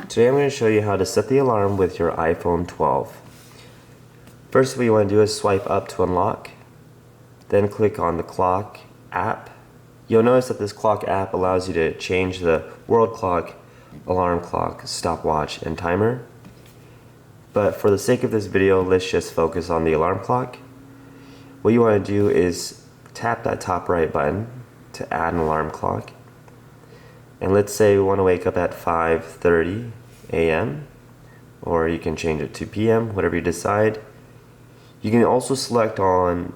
Today I'm going to show you how to set the alarm with your iPhone 12. First, what you want to do is swipe up to unlock, then click on the clock app. You'll notice that this clock app allows you to change the world clock, alarm clock, stopwatch, and timer. But for the sake of this video, let's just focus on the alarm clock. What you want to do is tap that top right button to add an alarm clock. And let's say we want to wake up at 5:30 a.m. or you can change it to p.m., whatever you decide. You can also select on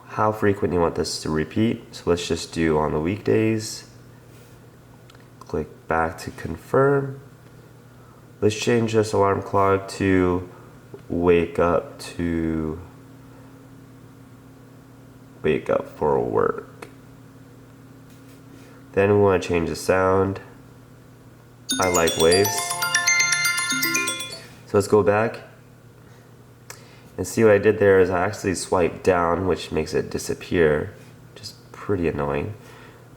how frequent you want this to repeat. So let's just do on the weekdays. Click back to confirm. Let's change this alarm clock to wake up for work. Then we want to change the sound. I like waves. So let's go back and see what I did there is I actually swiped down, which makes it disappear, just pretty annoying.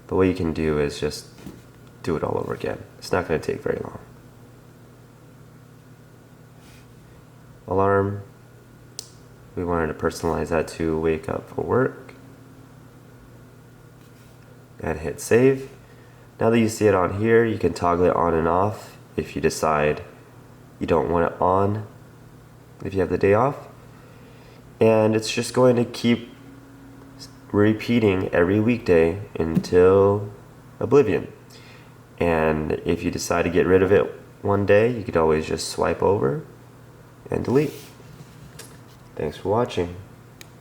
But what you can do is just do it all over again. It's not going to take very long. Alarm, we wanted to personalize that to wake up for work. And hit save. Now that you see it on here, you can toggle it on and off if you decide you don't want it on if you have the day off. And it's just going to keep repeating every weekday until oblivion. And if you decide to get rid of it one day, you could always just swipe over and delete. Thanks for watching.